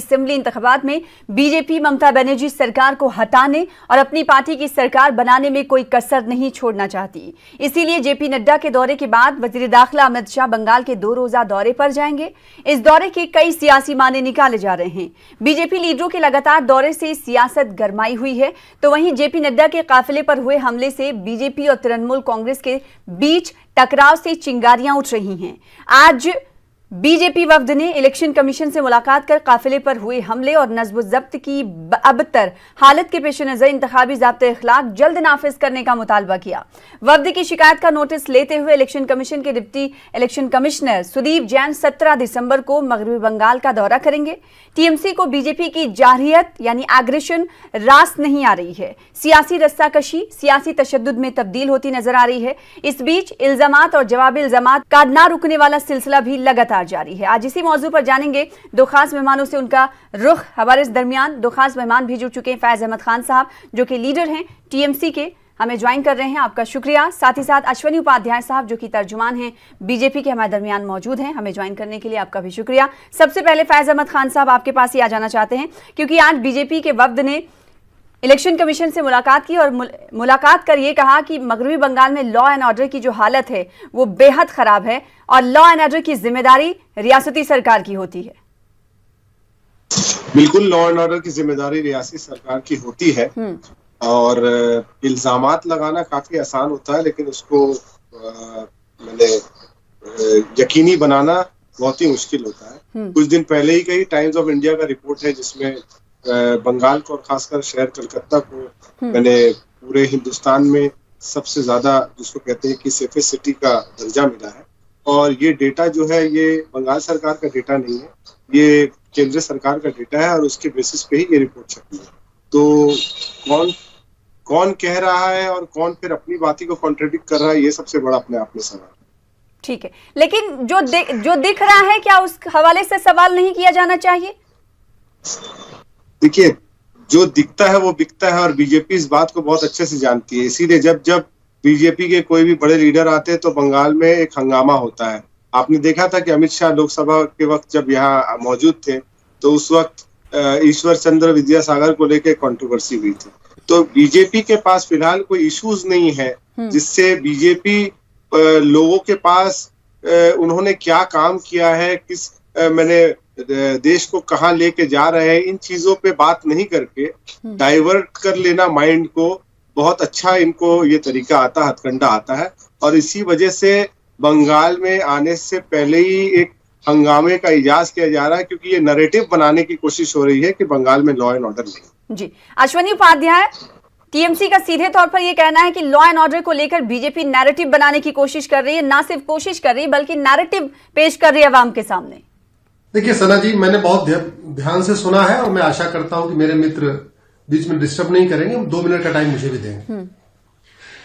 Assembly इंतखाबात में BJP Mamata Banerjee सरकार को हटाने और अपनी पार्टी की सरकार बनाने में कोई कसर नहीं छोड़ना चाहती। इसीलिए जेपी नड्डा के दौरे के बाद वजीर दाखिला अमित शाह बंगाल के 2 रोजा दौरे पर जाएंगे। इस दौरे के कई सियासी माने निकाले जा रहे हैं। बीजेपी लीडरों के लगातार दौरे से सियासत गरमाई हुई है, तो वहीं जेपी नड्डा के काफिले पर हुए हमले से बीजेपी और तृणमूल कांग्रेस के बीच टकराव से चिंगारियां उठ रही हैं। आज बीजेपी वफ्द ने इलेक्शन कमीशन से मुलाकात कर काफिले पर हुए हमले और नज़्ब-ओ-ज़ब्त की अबतर हालत के पेश नजर इंतखाबी ज़ाब्ते-ए-अख़लाक़ जल्द नाफिज करने का मुतालबा किया। वफ्द की शिकायत का नोटिस लेते हुए इलेक्शन कमीशन के deputy election commissioner Sudeep Jain 17 दिसंबर को मगरबी बंगाल का दौरा करेंगे। टीएमसी को बीजेपी की जारहियत यानी एग्रेशन रास नहीं आ रही है। सियासी रस्साकशी सियासी तशद्दुद में तब्दील होती नजर आ रही है। इस बीच इल्जामात और जवाब इल्जामात का ना रुकने वाला सिलसिला भी लगातार जारी है। आज इसी मौजू पर जानेंगे 2 खास मेहमानों से उनका रुख। हमारे इस दरमियान 2 खास मेहमान भी जुड़ चुके हैं। फैज अहमद खान साहब जो कि लीडर हैं टीएमसी के, हमें ज्वाइन कर रहे हैं, आपका शुक्रिया। साथ ही साथ अश्वनी उपाध्याय साहब जो कि तर्जुमान हैं बीजेपी के, हमारे दरमियान मौजूद हैं, हमें ज्वाइन करने के लिए आपका भी शुक्रिया। सबसे पहले फैज अहमद खान साहब आपके पास ही आ जाना चाहते हैं, क्योंकि आज बीजेपी के वफ्द ने इलेक्शन कमीशन से मुलाकात की और मुलाकात कर ये कहा कि मगरबी बंगाल में लॉ एंड ऑर्डर की जो हालत है वो बेहद खराब है और लॉ एंड ऑर्डर की जिम्मेदारी रियासती सरकार की होती है। बिल्कुल, लॉ एंड ऑर्डर की जिम्मेदारी रियासती सरकार की होती है और इल्जामात लगाना काफी आसान होता है, लेकिन उसको यकीनी बनाना बहुत ही मुश्किल होता है। कुछ दिन पहले ही कई टाइम्स ऑफ इंडिया का रिपोर्ट है जिसमें बंगाल को और खासकर शहर कलकत्ता को मैंने पूरे हिंदुस्तान में सबसे ज्यादा जिसको कहते हैं कि सेफेस्ट सिटी का दर्जा मिला है। और ये डेटा जो है ये बंगाल सरकार का डेटा नहीं है, ये केंद्र सरकार का डेटा है और उसके बेसिस पे ही ये रिपोर्ट छपी है। तो कौन कह रहा है और कौन फिर अपनी बात को कॉन्ट्रडिक्ट कर रहा है, ये सबसे बड़ा अपने आप में सवाल। ठीक है, लेकिन जो दिख रहा है क्या उस हवाले से सवाल नहीं किया जाना चाहिए? देखिए, जो दिखता है वो बिकता है और बीजेपी इस बात को बहुत अच्छे से जानती है। इसीलिए जब जब बीजेपी के कोई भी बड़े लीडर आते हैं तो बंगाल में एक हंगामा होता है। आपने देखा था कि अमित शाह लोकसभा के वक्त जब यहाँ मौजूद थे तो उस वक्त ईश्वर चंद्र विद्यासागर को लेकर कंट्रोवर्सी हुई थी। तो बीजेपी के पास फिलहाल कोई इश्यूज नहीं है जिससे बीजेपी लोगों के पास उन्होंने क्या काम किया है, किस मैंने देश को कहाँ लेके जा रहे हैं, इन चीजों पे बात नहीं करके डाइवर्ट कर लेना माइंड को बहुत अच्छा इनको ये तरीका आता, हथकंडा आता है। और इसी वजह से बंगाल में आने से पहले ही एक हंगामे का इजाज किया जा रहा है, क्योंकि ये नैरेटिव बनाने की कोशिश हो रही है कि बंगाल में लॉ एंड ऑर्डर नहीं। जी, अश्वनी उपाध्याय, टीएमसी का सीधे तौर पर यह कहना है कि लॉ एंड ऑर्डर को लेकर बीजेपी नैरेटिव बनाने की कोशिश कर रही है, ना सिर्फ कोशिश कर रही है बल्कि नैरेटिव पेश कर रही है अवाम के सामने। देखिए सना जी, मैंने बहुत ध्यान से सुना है और मैं आशा करता हूं कि मेरे मित्र बीच में डिस्टर्ब नहीं करेंगे, 2 मिनट का टाइम मुझे भी देंगे।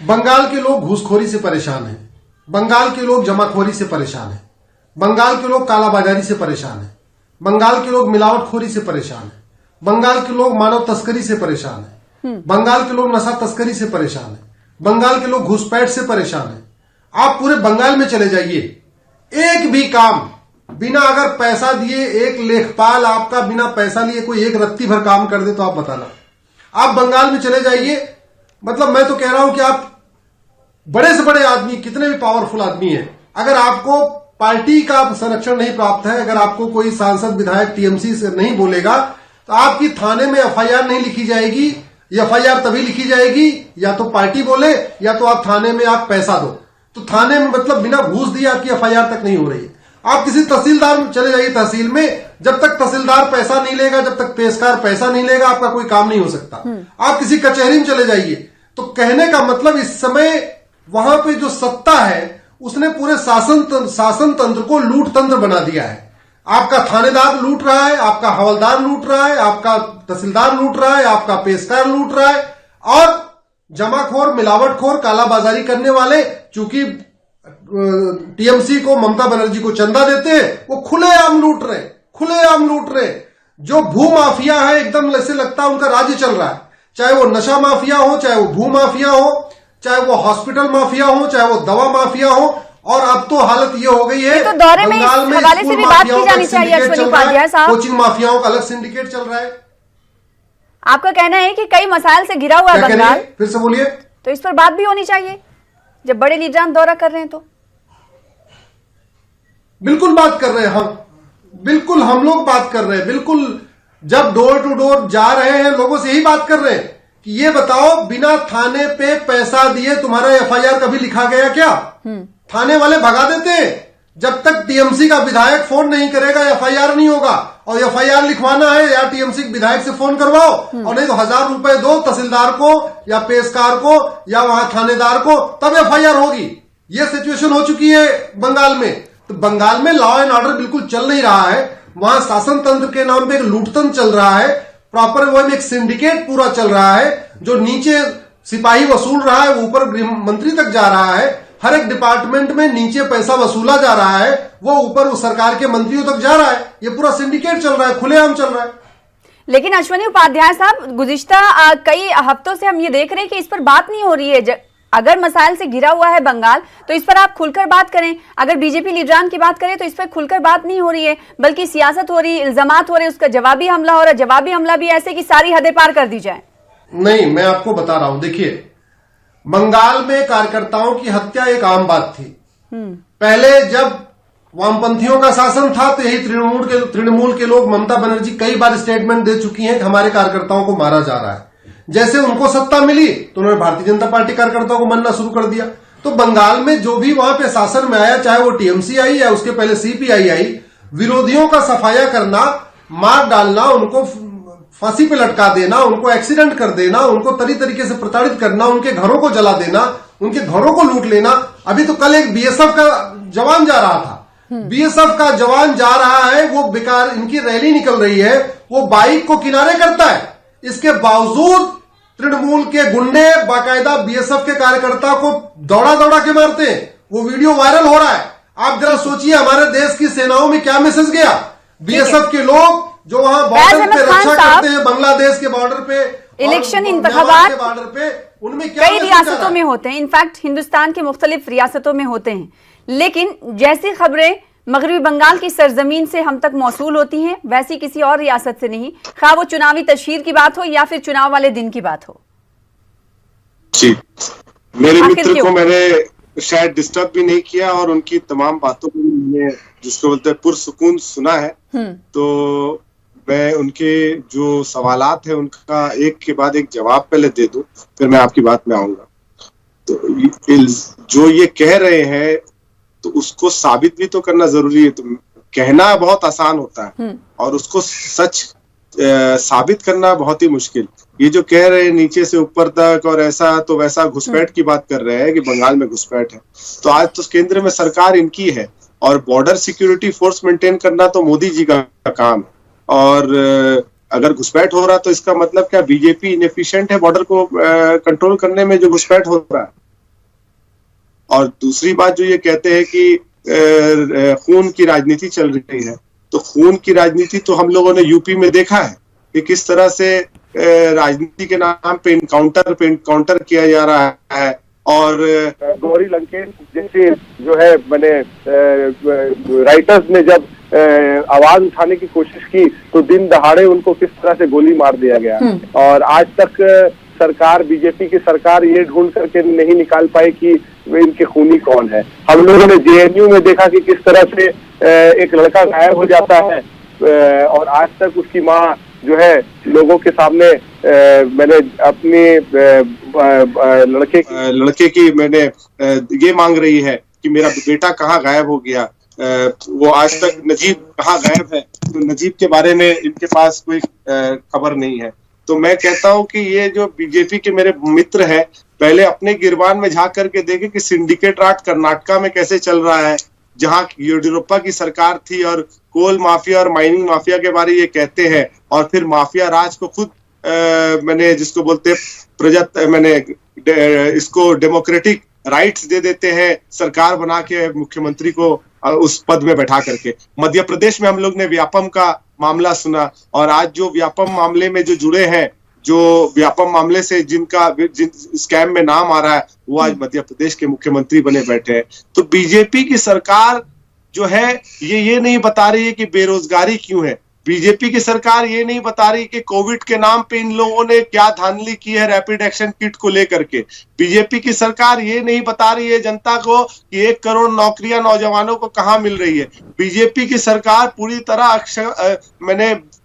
बंगाल के लोग घूसखोरी से परेशान हैं, बंगाल के लोग जमाखोरी से परेशान हैं, बंगाल के लोग कालाबाजारी से परेशान हैं, बंगाल के लोग मिलावटखोरी से परेशान हैं, बंगाल के लोग मानव तस्करी से परेशान हैं, बंगाल के लोग नशा तस्करी से परेशान हैं, बंगाल के लोग घुसपैठ से परेशान हैं। आप पूरे बंगाल में चले जाइए, एक भी काम बिना अगर पैसा दिए, एक लेखपाल आपका बिना पैसा लिए कोई एक रत्ती भर काम कर दे तो आप बताना। आप बंगाल में चले जाइए, मतलब मैं तो कह रहा हूं कि आप बड़े से बड़े आदमी, कितने भी पावरफुल आदमी हैं, अगर आपको पार्टी का संरक्षण नहीं प्राप्त है, अगर आपको कोई सांसद विधायक टीएमसी से नहीं बोलेगा तो आपकी थाने में एफआईआर नहीं लिखी जाएगी। एफआईआर तभी लिखी जाएगी या तो पार्टी बोले या तो आप थाने में आप पैसा दो। तो थाने में मतलब बिना घूस दिए आपकी एफआईआर तक नहीं हो रही है। आप किसी तहसीलदार में चले जाइए, तहसील में जब तक तहसीलदार पैसा नहीं लेगा, जब तक पेशकार पैसा नहीं लेगा, आपका कोई काम नहीं हो सकता। आप किसी कचहरी में चले जाइए, तो कहने का मतलब इस समय वहां पे जो सत्ता है उसने पूरे शासन तंत्र को लूट तंत्र बना दिया है। आपका थानेदार लूट रहा है, आपका हवलदार लूट रहा है, आपका तहसीलदार लूट रहा है, आपका पेशकार लूट रहा है और जमाखोर, मिलावटखोर, कालाबाजारी करने वाले, चूंकि टीएमसी को, ममता बनर्जी को चंदा देते हैं, वो खुलेआम लूट रहे। जो भू माफिया है, एकदम ऐसे लगता है उनका राज्य चल रहा है, चाहे वो नशा माफिया हो, चाहे वो भू माफिया हो, चाहे वो हॉस्पिटल माफिया हो, चाहे वो दवा माफिया हो, और अब तो हालत ये हो गई है, तो दौरे में बंगाल में हवाले से भी बात की जानी चाहिए अश्विनी उपाध्याय साहब। कोचिंग माफियाओं का अलग सिंडिकेट चल रहा है। आपका कहना है कि कई मसाइल से घिरा हुआ है बंगाल, फिर से बोलिए। तो इस पर बात भी होनी चाहिए जब बड़े लीडरान दौरा कर रहे हैं तो। बिल्कुल बात कर रहे हैं हम, बिल्कुल हम लोग बात कर रहे हैं, बिल्कुल जब डोर टू डोर जा रहे हैं लोगों से यही बात कर रहे हैं कि ये बताओ बिना थाने पे पैसा दिए तुम्हारा एफआईआर कभी लिखा गया क्या? थाने वाले भगा देते हैं। जब तक टीएमसी का विधायक फोन नहीं करेगा एफआईआर नहीं होगा, और एफआईआर लिखवाना है या टीएमसी के विधायक से फोन करवाओ, और नहीं तो 1000 रुपए दो तहसीलदार को या पेशकार को या वहां थानेदार को, तब एफआईआर होगी। ये सिचुएशन हो चुकी है बंगाल में। तो बंगाल में लॉ एंड ऑर्डर बिल्कुल चल नहीं रहा है, वहां शासन तंत्र के नाम पे एक लूटतंत्र चल रहा है, प्रॉपर वो एक सिंडिकेट पूरा चल रहा है, जो नीचे सिपाही वसूल रहा है वो ऊपर गृह मंत्री तक जा रहा है, हर एक डिपार्टमेंट में नीचे पैसा वसूला जा रहा है, वो ऊपर उस सरकार के मंत्रियों तक जा रहा है। ये पूरा सिंडिकेट चल रहा है, खुलेआम चल रहा है। लेकिन अश्विनी उपाध्याय साहब, गुज़िश्ता कई हफ्तों से हम ये देख रहे हैं कि इस पर बात नहीं हो रही है। अगर मसाइल से घिरा हुआ है बंगाल तो इस पर आप खुलकर बात करें। अगर बीजेपी लीडरान की बात करें तो इस पर खुलकर बात नहीं हो रही है, बल्कि सियासत हो रही है, इल्जामात हो रहे हैं, उसका जवाबी हमला हो रहा है, जवाबी हमला भी ऐसे कि सारी हदें पार कर दी जाए। नहीं, मैं आपको बता रहा हूं, देखिए बंगाल में कार्यकर्ताओं की हत्या एक आम बात थी। पहले जब वामपंथियों का शासन था तो यही तृणमूल के लोग, ममता बनर्जी कई बार स्टेटमेंट दे चुकी हैं कि हमारे कार्यकर्ताओं को मारा जा रहा है। जैसे उनको सत्ता मिली तो उन्होंने भारतीय जनता पार्टी कार्यकर्ताओं को मारना शुरू कर दिया। तो बंगाल में जो भी वहां पे शासन में आया, चाहे वो टीएमसी आई या उसके पहले सीपीआई आई, विरोधियों का सफाया करना, मार डालना, उनको फांसी पे लटका देना, उनको एक्सीडेंट कर देना, उनको तरीके से प्रताड़ित करना, उनके घरों को जला देना, उनके घरों को लूट लेना। अभी तो कल एक बीएसएफ का जवान जा रहा था, बीएसएफ का जवान जा रहा है, वो बेकार, इनकी रैली निकल रही है, वो बाइक को किनारे करता है, इसके बावजूद तृणमूल के गुंडे बाकायदा बीएसएफ के कार्यकर्ता को दौड़ा के मारते हैं। वो वीडियो वायरल हो रहा है। आप जरा सोचिए हमारे देश की सेनाओं में क्या मैसेज गया। बीएसएफ के लोग जो वहां बॉर्डर पे रक्षा करते हैं, बांग्लादेश के बॉर्डर पे, इलेक्शन इंतखाबात बॉर्डर पे, उनमें क्या कई रियासतों में होते हैं, इनफैक्ट हिंदुस्तान के मुख्तलिफ रियासतों में होते हैं, लेकिन जैसी खबरें मगरबी बंगाल की सरजमीन से हम तक मौसूल होती हैं वैसी किसी और रियासत से नहीं, खा वो चुनावी तशहीर की बात हो या फिर चुनाव वाले दिन की बात हो। जी, मेरे मित्र को मैंने शायद डिस्टर्ब भी नहीं किया और उनकी तमाम बातों को मैंने, जिसको बोलते हैं, पुरसुकून सुना है। तो मैं उनके जो सवालात है उनका एक के बाद एक जवाब पहले दे दूं, फिर मैं आपकी बात में आऊंगा। तो जो ये कह रहे हैं तो उसको साबित भी तो करना जरूरी है। तो कहना बहुत आसान होता है और उसको सच साबित करना बहुत ही मुश्किल। ये जो कह रहे हैं नीचे से ऊपर तक और ऐसा तो वैसा, घुसपैठ की बात कर रहे हैं कि बंगाल में घुसपैठ है, तो आज तो केंद्र में सरकार इनकी है और बॉर्डर सिक्योरिटी फोर्स मेंटेन करना तो मोदी जी का काम है। और अगर घुसपैठ हो रहा तो इसका मतलब क्या बीजेपी इनएफिशिएंट है बॉर्डर को कंट्रोल करने में जो घुसपैठ हो रहा है? और दूसरी बात जो ये कहते हैं कि खून की राजनीति चल रही है, तो खून की राजनीति तो हम लोगों ने यूपी में देखा है कि किस तरह से राजनीति के नाम पे इनकाउंटर किया जा रहा है। और गौरी लंकेश जैसे जो है, मैंने राइटर्स ने जब आवाज उठाने की कोशिश की तो दिन दहाड़े उनको किस तरह से गोली मार दिया गया। और आज तक सरकार, बीजेपी की सरकार ये ढूंढ करके नहीं निकाल पाई कि वे इनके खूनी कौन है। हम लोगों ने जेएनयू में देखा कि किस तरह से एक लड़का गायब हो जाता है और आज तक उसकी माँ जो है लोगों के सामने, मैंने अपने लड़के की मैंने ये मांग रही है कि मेरा बेटा कहाँ गायब हो गया, वो आज तक नजीब कहाँ गायब है, तो नजीब के बारे में इनके पास कोई खबर नहीं है। तो मैं कहता हूं कि ये जो बीजेपी के मेरे मित्र हैं, पहले अपने गिरबान में झांक करके देखे कि सिंडिकेट राज कर्नाटका में कैसे चल रहा है, जहां येडियुरप्पा की सरकार थी और कोल माफिया और माइनिंग माफिया के बारे ये कहते हैं, और फिर माफिया राज को खुद मैंने जिसको बोलते मैंने इसको डेमोक्रेटिक राइट्स दे देते हैं सरकार बना के मुख्यमंत्री को उस पद में बैठा करके। मध्य प्रदेश में हम लोग ने व्यापम का मामला सुना, और आज जो व्यापम मामले में जो जुड़े हैं जो व्यापम मामले से जिन स्कैम में नाम आ रहा है, वो आज मध्य प्रदेश के मुख्यमंत्री बने बैठे हैं। तो बीजेपी की सरकार जो है ये नहीं बता रही है कि बेरोजगारी क्यों है। बीजेपी की सरकार ये नहीं बता रही कि कोविड के नाम पे इन लोगों ने क्या धांधली की है रैपिड एक्शन किट को लेकर के। बीजेपी की सरकार ये नहीं बता रही है जनता को कि 1 करोड़ नौकरियां नौजवानों को कहां मिल रही है। बीजेपी की सरकार पूरी तरह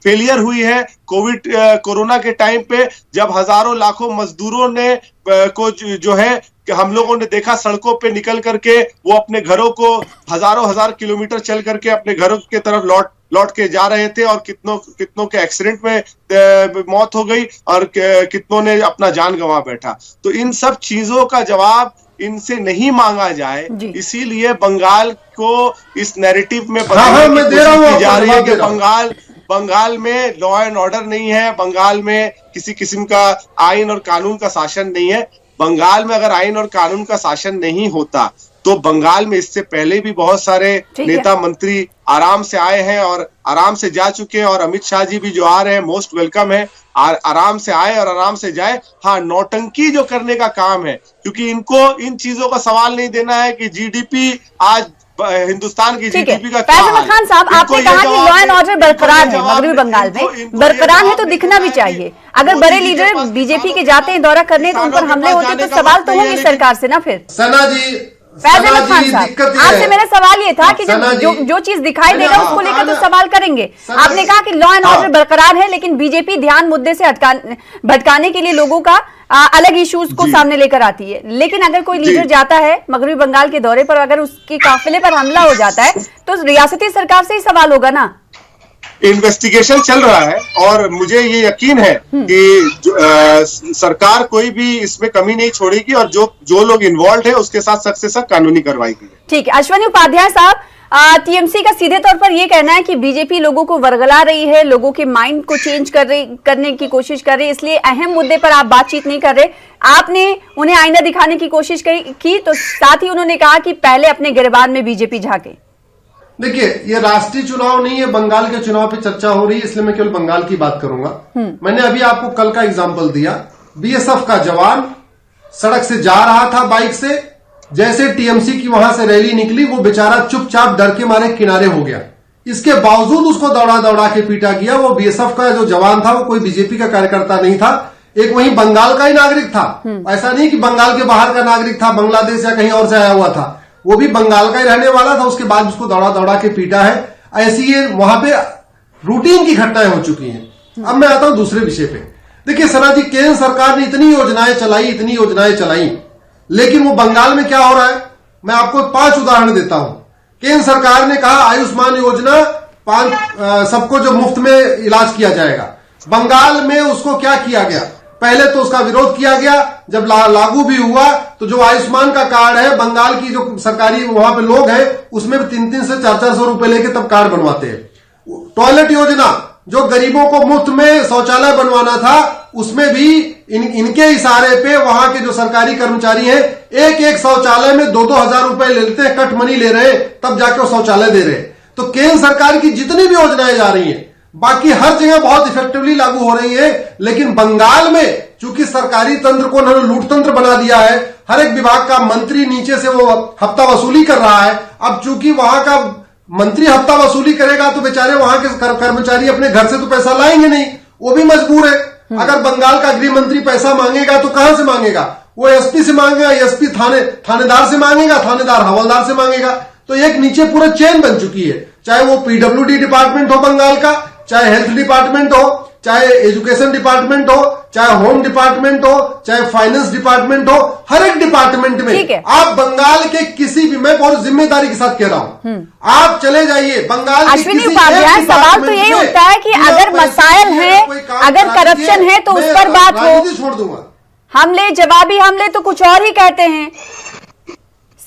फेलियर हुई है कोरोना के टाइम पे, जब हजारों लाखों मजदूरों ने को जो है हम लोगों ने देखा सड़कों पे निकल करके वो अपने घरों को हजार किलोमीटर चल करके अपने घरों की तरफ लौट के जा रहे थे, और कितनों के एक्सीडेंट में मौत हो गई और कितनों ने अपना जान गंवा बैठा। तो इन सब चीजों का जवाब इनसे नहीं मांगा जाए, इसीलिए बंगाल को इस नैरेटिव में बताने की कोशिश की जा रही है कि बंगाल में लॉ एंड ऑर्डर नहीं है, बंगाल में किसी किस्म का आइन और कानून का शासन नहीं है। बंगाल में अगर आइन और कानून का शासन नहीं होता तो बंगाल में इससे पहले भी बहुत सारे नेता मंत्री आराम से आए हैं और आराम से जा चुके हैं, और अमित शाह जी भी जो आ रहे हैं मोस्ट वेलकम है। आराम से आए और आराम से जाए। हाँ, नौटंकी जो करने का काम है, क्योंकि इनको इन चीजों का सवाल नहीं देना है कि जीडीपी आज हिंदुस्तान की जीडीपी का फैज अहमद खान साहब, आपने कहा कि लॉ एंड ऑर्डर बरकरार है मगरबी बंगाल में, बरकरार है तो दिखना भी चाहिए। अगर बड़े लीडर बीजेपी के जाते हैं दौरा करने तो उन पर हमले होते तो सवाल तो होंगे सरकार से ना। फिर सना जी, फैज अहमद खान साहब, आपसे मेरा सवाल ये था कि जो चीज दिखाई देगा उसको लेकर तो सवाल करेंगे। आपने कहा कि लॉ एंड ऑर्डर बरकरार है, लेकिन बीजेपी ध्यान मुद्दे से भटकाने के लिए लोगों का अलग इश्यूज को सामने लेकर आती है। लेकिन अगर कोई लीडर जाता है मगरबी बंगाल के दौरे पर, अगर उसके काफिले पर हमला हो जाता है तो रियासती सरकार से ही सवाल होगा ना। इन्वेस्टिगेशन चल रहा है और मुझे ये यकीन है कि सरकार कोई भी इसमें कमी नहीं छोड़ेगी, और जो लोग इन्वॉल्व है उसके साथ सख्त से सख्त कानूनी कार्रवाई की। ठीक है, अश्विनी उपाध्याय साहब, टीएमसी का सीधे तौर पर यह कहना है कि बीजेपी लोगों को वर्गला रही है, लोगों के माइंड को चेंज करने की कोशिश कर रही है, इसलिए अहम मुद्दे पर आप बातचीत नहीं कर रहे। आपने उन्हें आईना दिखाने की कोशिश की तो साथ ही उन्होंने कहा कि पहले अपने गिरबान में बीजेपी झांके। देखिए, ये राष्ट्रीय चुनाव नहीं है, बंगाल के चुनाव पे चर्चा हो रही है, इसलिए मैं केवल बंगाल की बात करूंगा। मैंने अभी आपको कल का एग्जाम्पल दिया, बीएसएफ का जवान सड़क से जा रहा था बाइक से, जैसे टीएमसी की वहां से रैली निकली वो बेचारा चुपचाप डर के मारे किनारे हो गया। इसके बावजूद उसको दौड़ा के पीटा गया। वो बीएसएफ का जो जवान था वो कोई बीजेपी का कार्यकर्ता नहीं था, एक वहीं बंगाल का ही नागरिक था। ऐसा नहीं कि बंगाल के बाहर का नागरिक था, बांग्लादेश या कहीं और से आया हुआ था, वो भी बंगाल का ही रहने वाला था। उसके बाद उसको दौड़ा के पीटा है। ऐसी ये वहां पे रूटीन की घटनाएं हो चुकी हैं। अब मैं आता हूं दूसरे विषय पे। देखिए सना जी, केंद्र सरकार ने इतनी योजनाएं चलाई, लेकिन वो बंगाल में क्या हो रहा है, मैं आपको 5 उदाहरण देता हूं। केंद्र सरकार ने कहा आयुष्मान योजना सबको जो मुफ्त में इलाज किया जाएगा। बंगाल में उसको क्या किया गया, पहले तो उसका विरोध किया गया, जब लागू भी हुआ तो जो आयुष्मान का कार्ड है, बंगाल की जो सरकारी वहां पे लोग हैं उसमें 300 से 400 रुपए लेके तब कार्ड बनवाते हैं। टॉयलेट योजना, जो गरीबों को मुफ्त में शौचालय बनवाना था, उसमें भी इनके इशारे पे वहां के जो सरकारी कर्मचारी हैं एक शौचालय में 2-2 हजार रुपए लेते हैं, कट मनी ले रहे हैं, तब जाके वो शौचालय दे रहे हैं। तो केंद्र सरकार की जितनी भी योजनाएं जा रही हैं, बाकी हर जगह बहुत इफेक्टिवली लागू हो रही है, लेकिन बंगाल में चूंकि सरकारी तंत्र को उन्होंने लूट तंत्र बना दिया है, हर एक विभाग का मंत्री नीचे से वो हफ्ता वसूली कर रहा है। अब चूंकि वहां का मंत्री हफ्ता वसूली करेगा तो बेचारे वहां के कर्मचारी अपने घर से तो पैसा लाएंगे नहीं, वो भी मजबूर है। अगर बंगाल का गृह मंत्री पैसा मांगेगा तो कहां से मांगेगा, वो एसपी से मांगेगा, एसपी थानेदार से मांगेगा, थानेदार हवलदार से मांगेगा। तो एक नीचे पूरा चेन बन चुकी है, चाहे वो पीडब्ल्यूडी डिपार्टमेंट हो बंगाल का, चाहे हेल्थ डिपार्टमेंट हो, चाहे एजुकेशन डिपार्टमेंट हो, चाहे होम डिपार्टमेंट हो, चाहे फाइनेंस डिपार्टमेंट हो, हर एक डिपार्टमेंट में आप बंगाल के किसी भी, मैं बहुत जिम्मेदारी के साथ कह रहा हूं, आप चले जाइए बंगाल के अश्विनी उपाध्याय, सवाल तो यही उठता है कि अगर मसाइल है, अगर करप्शन है तो उस पर बात हो। छोड़ दूंगा, हमले, जवाबी हमले तो कुछ और ही कहते हैं,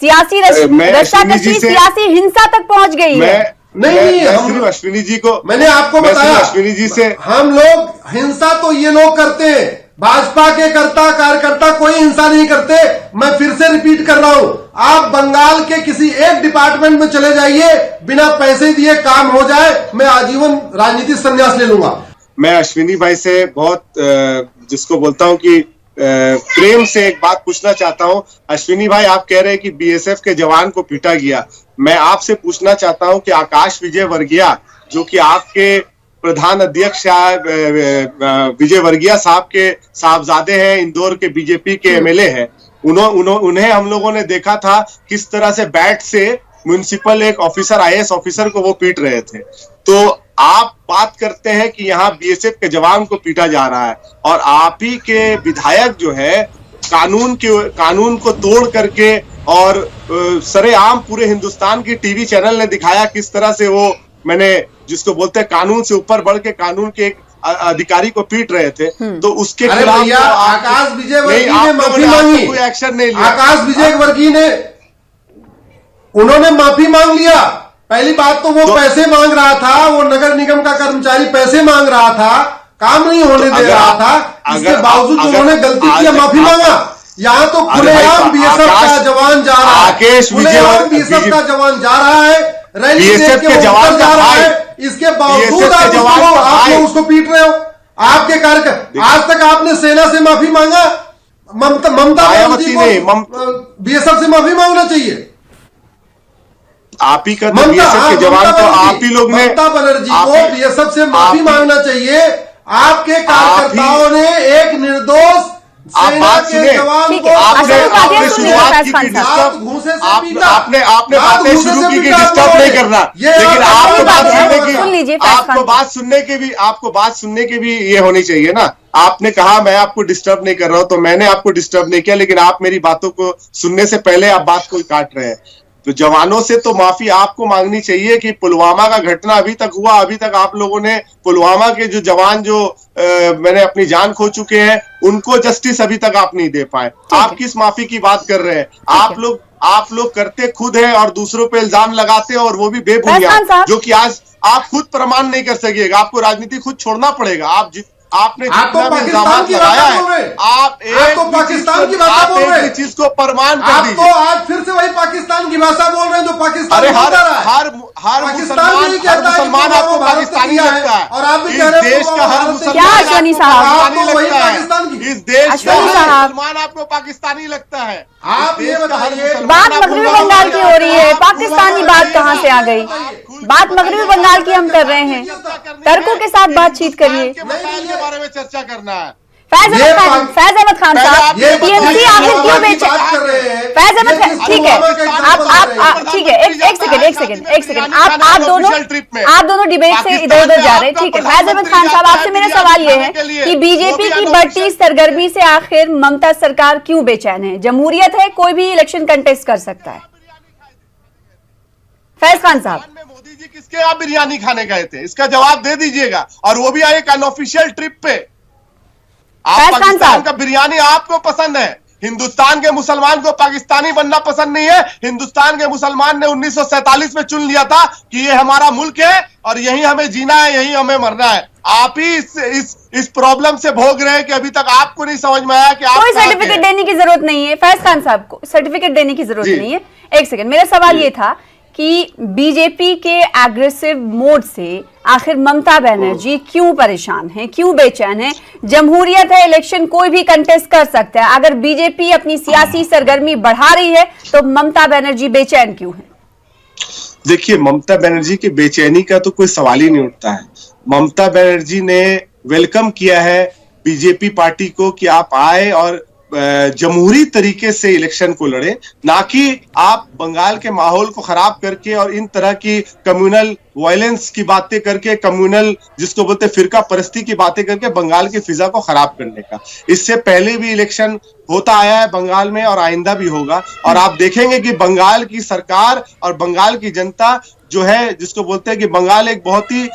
सियासी रस्साकशी, सियासी हिंसा तक पहुंच गई है। नहीं, हम अश्विनी जी को, मैंने आपको बताया, अश्विनी जी से, हम लोग हिंसा तो ये लोग करते हैं, भाजपा के कार्यकर्ता कोई हिंसा नहीं करते। मैं फिर से रिपीट कर रहा हूं, आप बंगाल के किसी एक डिपार्टमेंट में चले जाइए, बिना पैसे दिए काम हो जाए, मैं आजीवन राजनीतिक संन्यास ले लूंगा। मैं अश्विनी भाई से बहुत जिसको बोलता हूं कि प्रेम से एक बात पूछना चाहता हूं। अश्विनी भाई, आप कह रहे हैं कि बीएसएफ के जवान को पीटा गया। मैं आपसे पूछना चाहता हूं कि आकाश विजय वर्गिया, जो कि आपके प्रधान अध्यक्ष विजय वर्गिया साहब के साहबजादे हैं, इंदौर के बीजेपी के एमएलए हैं, उन्हें हम लोगों ने देखा था किस तरह से बैट से म्युनिसिपल एक ऑफिसर, आईएएस ऑफिसर को वो पीट रहे थे। तो आप बात करते हैं कि यहाँ बीएसएफ के जवान को पीटा जा रहा है, और आप ही के विधायक जो है कानून को तोड़ करके और सरेआम पूरे हिंदुस्तान की टीवी चैनल ने दिखाया किस तरह से वो, मैंने जिसको बोलते हैं कानून से ऊपर बढ़ के कानून के एक अधिकारी को पीट रहे थे। तो उसके खिलाफ आकाश विजय वर्गीय ने माफी मांगी, कोई एक्शन नहीं लिया। आकाश विजय वर्गीय ने उन्होंने माफी मांग लिया। पहली बात तो वो पैसे मांग रहा था, वो नगर निगम का कर्मचारी पैसे मांग रहा था, काम नहीं होने दे रहा था, इसके बावजूद उन्होंने गलती की, माफी मांगा। यहाँ तो खुलेआम बीएसएफ का जवान जा रहा है, खुलेआम बीएसएफ का जवान जा रहा है, रैली देख के जवान जा रहा है, इसके बावजूद आप लोग उसको पीट रहे हो। आपके कार्यक्रम, आज तक आपने सेना से माफी मांगा? ममता बनर्जी को बीएसएफ से माफी मांगना चाहिए। आप ही का बीएसएफ के जवान तो आप ही लोग ने, ममता बनर्जी को बीएसएफ से माफी मांगना चाहिए। आपके कार्यकर्ताओं ने एक निर्दोष सेना के जवान को आपने शुरुआत की आपने बातें शुरू की कि डिस्टर्ब नहीं करना, लेकिन आपको बात सुनने की भी ये होनी चाहिए ना। आपने कहा मैं आपको डिस्टर्ब नहीं कर रहा हूं, तो मैंने आपको डिस्टर्ब नहीं किया, लेकिन आप मेरी बातों को सुनने से पहले आप बात को काट रहे हैं। तो जवानों से तो माफी आपको मांगनी चाहिए कि पुलवामा का घटना अभी तक हुआ, अभी तक आप लोगों ने पुलवामा के जो जवान जो मैंने अपनी जान खो चुके हैं, उनको जस्टिस अभी तक आप नहीं दे पाए। आप किस माफी की बात कर रहे हैं? आप लोग करते खुद हैं और दूसरों पे इल्जाम लगाते हैं, और वो भी बेबुनियाद, जो कि आज आप खुद प्रमाण नहीं कर सकेगा। आपको राजनीति खुद छोड़ना पड़ेगा। आपने तो पाकिस्तान की भाषा बोल रहे हैं, आप तो पाकिस्तान की भाषा बोल रहे हैं, चीज को प्रमाण कर दीजिए। आप तो आज फिर से वही पाकिस्तान की भाषा बोल रहे हैं जो पाकिस्तान हर मुसलमान आपको पाकिस्तानी लगता है, और आप भी कह रहे हैं देश का हर क्या अश्विनी साहब, इस देश का हर मुसलमान आपको पाकिस्तानी लगता है। आप ये बताइए, बात मगरबी बंगाल की हो रही है, पाकिस्तानी बात कहां से आ गई? बात मगरबी बंगाल की हम कर रहे हैं, तर्कों के साथ बातचीत करिए। बारे में चर्चा करना है। फैज अहमद खान साहब, टीएमसी आखिर क्यों बेचे? फैज अहमद खान, ठीक है, आप ठीक है, एक सेकंड, आप दोनों डिबेट से इधर उधर जा रहे हैं, ठीक है। फैज अहमद खान साहब, आपसे मेरा सवाल ये है कि बीजेपी की बढ़ती सरगर्मी से आखिर ममता सरकार क्यों बेचैन है? जमहूरियत है, कोई भी इलेक्शन कंटेस्ट कर सकता है। फैज खान साहब, मोदी जी किसके यहाँ बिरयानी खाने गए थे, इसका जवाब दे दीजिएगा। और वो भी आए एक अनऑफिशियल ट्रिप पे। पाकिस्तान का बिरयानी आपको पसंद है, हिंदुस्तान के मुसलमान को पाकिस्तानी बनना पसंद नहीं है। हिंदुस्तान के मुसलमान ने 1947 में चुन लिया था कि ये हमारा मुल्क है और यहीं हमें जीना है, यहीं हमें मरना है। आप ही इस प्रॉब्लम से भोग रहे हैं कि अभी तक आपको नहीं समझ में आया कि आप कोई सर्टिफिकेट देने की जरूरत नहीं है। फैज खान साहब को सर्टिफिकेट देने की जरूरत नहीं है। एक सेकंड, मेरा सवाल ये था कि बीजेपी के एग्रेसिव मोड से आखिर ममता बनर्जी क्यों परेशान है, क्यों बेचैन है? जमहूरियत है, इलेक्शन कोई भी कंटेस्ट कर सकता है। अगर बीजेपी अपनी सियासी सरगर्मी बढ़ा रही है तो ममता बनर्जी बेचैन क्यों है? देखिए, ममता बनर्जी की बेचैनी का तो कोई सवाल ही नहीं उठता है। ममता बनर्जी ने वेलकम किया है बीजेपी पार्टी को कि आप आए और जमहूरी तरीके से इलेक्शन को लड़े, ना कि आप बंगाल के माहौल को खराब करके और इन तरह की कम्युनल वायलेंस की बातें करके, कम्युनल जिसको बोलते फिरका परस्ती की बातें करके बंगाल की फिजा को खराब करने का। इससे पहले भी इलेक्शन होता आया है बंगाल में और आइंदा भी होगा, और आप देखेंगे कि बंगाल की सरकार और बंगाल की जनता जो है, जिसको बोलते हैं कि बंगाल एक बहुत ही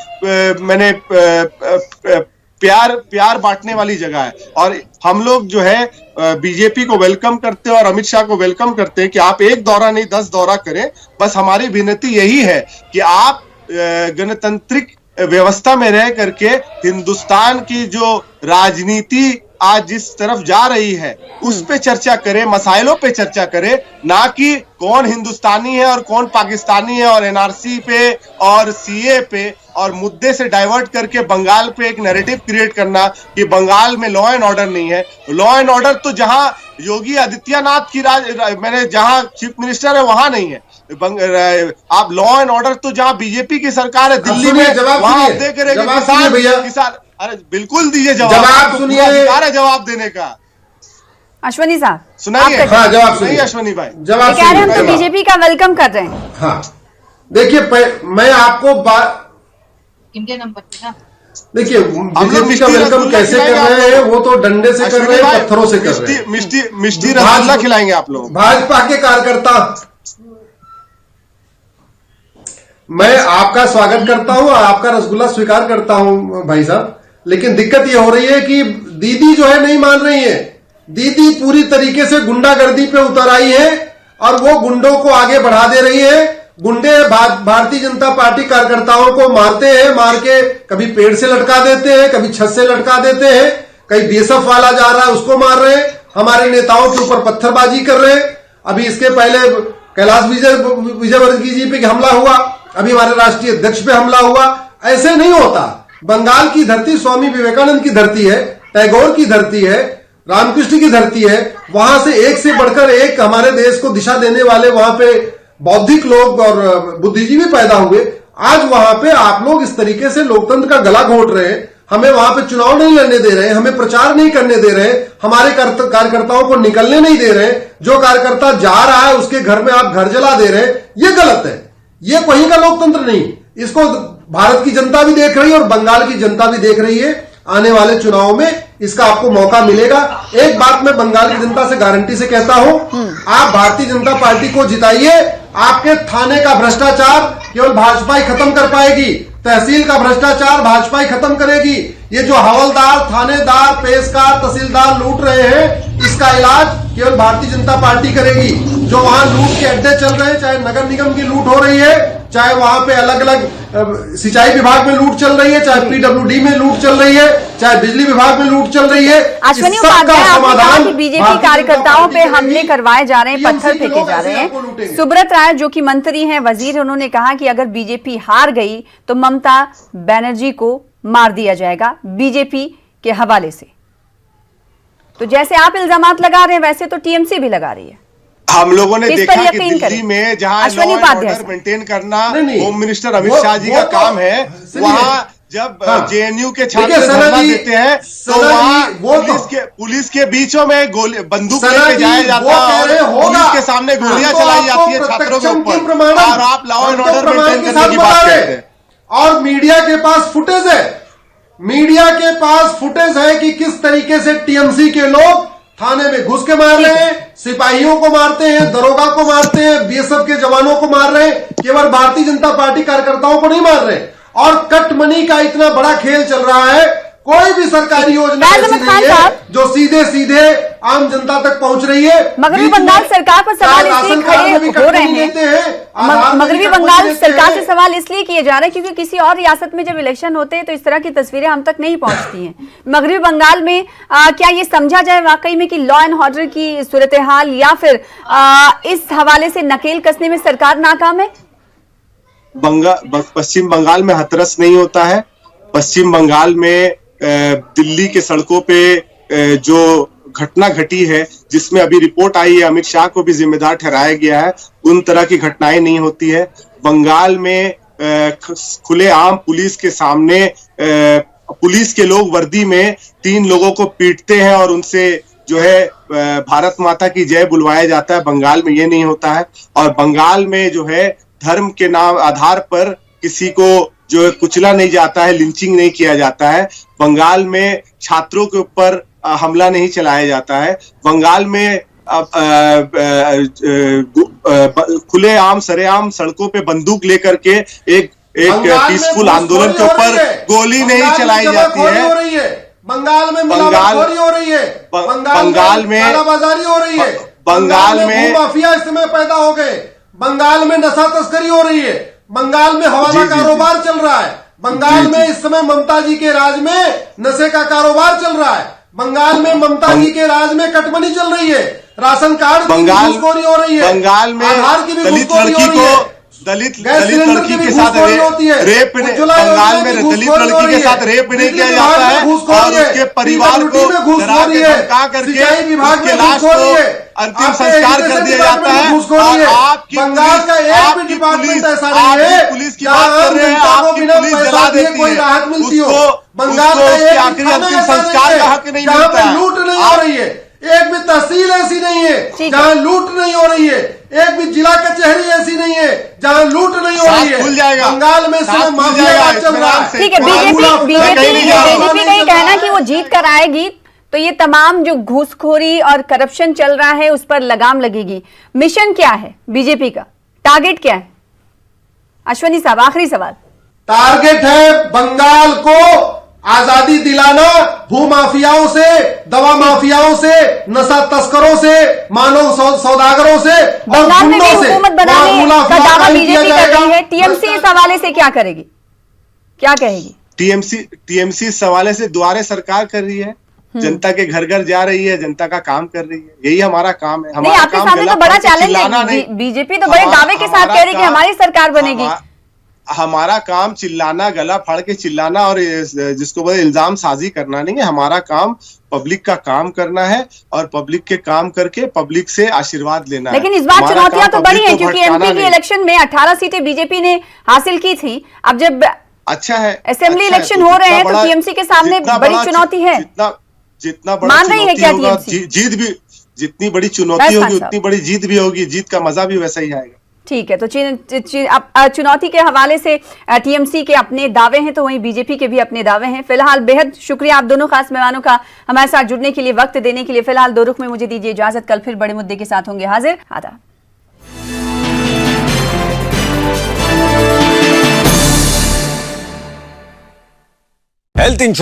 प्यार बांटने वाली जगह है। और हम लोग जो है बीजेपी को वेलकम करते हैं और अमित शाह को वेलकम करते हैं कि आप एक दौरा नहीं 10 दौरा करें। बस हमारी विनती यही है कि आप गणतांत्रिक व्यवस्था में रह करके हिंदुस्तान की जो राजनीति आज जिस तरफ जा रही है उस पे चर्चा करें, मसाइलों पे चर्चा करें, ना कि कौन हिंदुस्तानी है और कौन पाकिस्तानी है, और एनआरसी पे और सीए पे और मुद्दे से डाइवर्ट करके बंगाल पे एक नैरेटिव क्रिएट करना कि बंगाल में लॉ एंड ऑर्डर नहीं है। लॉ एंड ऑर्डर तो जहां योगी आदित्यनाथ की मैंने जहां चीफ मिनिस्टर है वहां नहीं है। आप लॉ एंड ऑर्डर तो जहां बीजेपी की सरकार है दिल्ली में, वहां आप देख रहे हैं किसान। अरे बिल्कुल दीजिए जवाब, सुनिए, अधिकार है जवाब देने का। अश्वनी साहब सुनाइए। हाँ, जवाब सुनिए अश्वनी भाई। जवाब कह रहे हैं हम तो बीजेपी का वेलकम कर रहे हैं। हाँ देखिए, मैं आपको इंडिया नंबर पे ना, देखिए बीजेपी का वेलकम कैसे कर रहे हैं, वो तो डंडे से कर रहे हैं, पत्थरों से कर रहे हैं। मिष्टी रसगुल्ला खिलाएंगे आप लोग। भाजपा के कार्यकर्ता, मैं आपका स्वागत करता हूं, आपका रसगुल्ला स्वीकार करता हूं भाई साहब, लेकिन दिक्कत ये हो रही है कि दीदी जो है नहीं मान रही है। दीदी पूरी तरीके से गुंडागर्दी पे उतर आई है और वो गुंडों को आगे बढ़ा दे रही है। गुंडे भारतीय जनता पार्टी कार्यकर्ताओं को मारते हैं, मार के कभी पेड़ से लटका देते हैं, कभी छत से लटका देते हैं, कहीं बीएसएफ वाला जा रहा है उसको मार रहे हैं, हमारे नेताओं के ऊपर पत्थरबाजी कर रहे हैं। अभी इसके पहले कैलाश विजयवर्गीय जी पे हमला हुआ, अभी हमारे राष्ट्रीय अध्यक्ष पे हमला हुआ। ऐसे नहीं होता। बंगाल की धरती स्वामी विवेकानंद की धरती है, टैगोर की धरती है, रामकृष्ण की धरती है। वहां से एक से बढ़कर एक हमारे देश को दिशा देने वाले वहां पे बौद्धिक लोग और बुद्धिजीवी पैदा हुए। आज वहां पे आप लोग इस तरीके से लोकतंत्र का गला घोट रहे हैं, हमें वहां पे चुनाव नहीं लड़ने दे रहे हैं, हमें प्रचार नहीं करने दे रहे हैं, हमारे कार्यकर्ताओं को निकलने नहीं दे रहे हैं। जो कार्यकर्ता जा रहा है उसके घर में आप घर जला दे रहे हैं, ये गलत है। ये कहीं का लोकतंत्र नहीं। इसको भारत की जनता भी देख रही है और बंगाल की जनता भी देख रही है। आने वाले चुनाव में इसका आपको मौका मिलेगा। एक बात मैं बंगाल की जनता से गारंटी से कहता हूं, आप भारतीय जनता पार्टी को जिताइए। आपके थाने का भ्रष्टाचार केवल भाजपा ही खत्म कर पाएगी, तहसील का भ्रष्टाचार भाजपा ही खत्म करेगी। ये जो हवलदार, थानेदार, पेशकार, तहसीलदार लूट रहे हैं, इसका इलाज केवल भारतीय जनता पार्टी करेगी। जो वहां लूट के अड्डे चल रहे हैं, चाहे नगर निगम की लूट हो रही है, चाहे वहां पे अलग अलग सिंचाई विभाग में लूट चल रही है, चाहे पीडब्ल्यूडी में लूट चल रही है, चाहे बिजली विभाग में लूट चल रही है। अश्वनी उपाध्याय, आपने कहा कि बीजेपी कार्यकर्ताओं पे हमले करवाए जा रहे हैं, पत्थर फेंके जा रहे हैं। सुब्रत राय जो कि मंत्री हैं, वजीर हैं, उन्होंने कहा कि अगर बीजेपी हार गई तो ममता बनर्जी को मार दिया जाएगा बीजेपी के हवाले से। तो जैसे आप इल्जामात लगा रहे हैं वैसे तो टीएमसी भी लगा रही है। हम लोगों ने देखा कि दिल्ली में जहां लॉ एंड ऑर्डर मेंटेन करना होम मिनिस्टर अमित शाह जी का काम है, वहां जब जेएनयू के छात्र धरना देते हैं तो वहां पुलिस के बीचों में बंदूक लेके जाया जाता है और पुलिस के सामने गोलियां चलाई जाती है छात्रों के ऊपर, और आप लॉ एंड ऑर्डर मेंटेन करने की बात करते हैं। और मीडिया के पास फुटेज है, मीडिया के पास फुटेज है कि किस तरीके से टीएमसी के लोग थाने में घुस के मार रहे हैं, सिपाहियों को मारते हैं, दरोगा को मारते हैं, बीएसएफ के जवानों को मार रहे हैं, केवल भारतीय जनता पार्टी कार्यकर्ताओं को नहीं मार रहे। और कटमनी का इतना बड़ा खेल चल रहा है। कोई भी सरकारी योजना ऐसी नहीं है जो सीधे सीधे आम जनता तक पहुंच रही है। मगरबी बंगाल सरकार पर सवाल इसलिए खड़े हो रहे हैं, मगरबी बंगाल सरकार से सवाल इसलिए किए जा रहे हैं क्योंकि किसी और रियासत में जब इलेक्शन होते हैं तो इस तरह की तस्वीरें हम तक नहीं पहुंचती हैं। मगरबी बंगाल में क्या ये समझा जाए वाकई में कि लॉ एंड ऑर्डर की सूरत हाल या फिर इस हवाले से नकेल कसने में सरकार नाकाम है? पश्चिम बंगाल में हथरस नहीं होता है। पश्चिम बंगाल में दिल्ली के सड़कों पे जो घटना घटी है, जिसमें अभी रिपोर्ट आई है अमित शाह को भी जिम्मेदार ठहराया गया है, उन तरह की घटनाएं नहीं होती है। बंगाल में खुलेआम पुलिस के सामने पुलिस के लोग वर्दी में 3 लोगों को पीटते हैं और उनसे जो है भारत माता की जय बुलवाया जाता है। बंगाल में ये नहीं होता है। और बंगाल में जो है धर्म के नाम आधार पर किसी को जो है कुचला नहीं जाता है, लिंचिंग नहीं किया जाता है। बंगाल में छात्रों के ऊपर हमला नहीं चलाया जाता है। बंगाल में खुलेआम सरेआम सड़कों पे बंदूक लेकर के एक पीसफुल आंदोलन के ऊपर गोली नहीं चलाई जाती है। बंगाल में मिलावटखोरी हो रही है, बंगाल में कालाबाजारी हो रही है, बंगाल में माफिया इस समय पैदा हो गए, बंगाल में नशा तस्करी हो रही है, बंगाल में हवाला कारोबार चल रहा है, बंगाल में इस समय ममता जी के राज में नशे का कारोबार चल रहा है, बंगाल में ममता जी के राज में कटमनी चल रही है, राशन कार्ड की घूसखोरी हो रही है, बंगाल में आधार की भी दलित घूसखोरी हो रही है, दलित गैस सिलेंडर लड़की की भी के साथ घूसखोरी होती है। रेप उज्ज्वला बंगाल योजना में की दलित घूसखोरी हो लड़की के रही साथ है। रेप नहीं बिजली किया विभाग जाता में है घूसखोरी और है। उसके परिवार को PWD में घूसखोरी है। धमका करके सिंचाई विभाग उसके में लाश को घूसखोरी है। अंतिम आपके संस्कार कर एजुकेशन दिया जाता है। घूसखोरी और है। आपकी बंगाल का एक भी आपकी डिपार्टमेंट पुलिस- ऐसा नहीं है आपकी पुलिस की जहां बात कर रहे हैं, जनता को आपकी बिना पुलिस पैसा जला दिए देती कोई है। राहत मिलती हो। उसको- बंगाल उसको का उसके एक आखिरी थाना अंतिम ऐसा संस्कार नहीं का है हक नहीं जहां मिलता पे है। लूट नहीं हो रही है। एक भी तहसील ऐसी नहीं है ठीक जहां लूट नहीं हो रही है। एक भी जिला कचहरी ऐसी नहीं है जहां लूट नहीं हो रही है। खुल जाएगा। बंगाल में साथ सिर्फ खुल माफिया जाएगा, राज चल रहा है। ठीक है, बीजेपी का ये कहना कि वो जीत कर आएगी तो ये तमाम जो घूसखोरी और करप्शन चल रहा है उस पर लगाम लगेगी। मिशन क्या है बीजेपी का, टारगेट क्या है? अश्वनी साहब, आखिरी सवाल। टारगेट है बंगाल को आजादी दिलाना, भूमाफियाओं से, दवा माफियाओं से, नशा तस्करों से, मानव सौदागरों से और बंगाल में भी गुंडों से हुकूमत बनाने मामूला का दावा कायम किया बीजेपी कर जाएगा। रही है। टीएमसी इस हवाले से क्या करेगी, क्या कहेगी? टीएमसी इस हवाले से दुआरे सरकार कर रही है, जनता के घर घर जा रही है, जनता का काम कर रही है। यही हमारा काम है। नहीं, हमारा आपके काम सामने गला तो बड़ा फाड़ के चैलेंज चिल्लाना है। नहीं। बीजेपी तो बड़े दावे के साथ कह रही है कि हमारी सरकार बनेगी। हमारा काम चिल्लाना, गला फाड़ के चिल्लाना और जिसको बोले इल्जाम साजी करना नहीं है। हमारा काम पब्लिक का काम करना है और पब्लिक के काम करके पब्लिक से आशीर्वाद लेना है। लेकिन इस बार हमारा चुनौतियां काम तो बड़ी पब्लिक हैं को क्योंकि भटकाना एमपी की नहीं। इलेक्शन में 18 सीटें बीजेपी ने हासिल की थी। अब जब अच्छा है, असेंबली अच्छा है, इलेक्शन तो हो रहे जितना हैं तो बड़ा- टीएमसी के सामने जितना बड़ी बड़ा- चुनौती है। जितना बड़ा मान रही है चुनौती क्या होगा, TMC? जीत भी, जितनी बड़ी चुनौती बस होगी खान साहब। उतनी बड़ी जीत भी होगी। जीत का मजा भी वैसा ही आएगा। ठीक है, तो चुनौती के हवाले से टीएमसी के अपने दावे हैं तो वहीं बीजेपी के भी अपने दावे हैं। फिलहाल बेहद शुक्रिया आप दोनों खास मेहमानों का हमारे साथ जुड़ने के लिए, वक्त देने के लिए। फिलहाल दो रुख में मुझे दीजिए इजाजत, कल फिर बड़े मुद्दे के साथ होंगे हाजिर। आदाब। Health insurance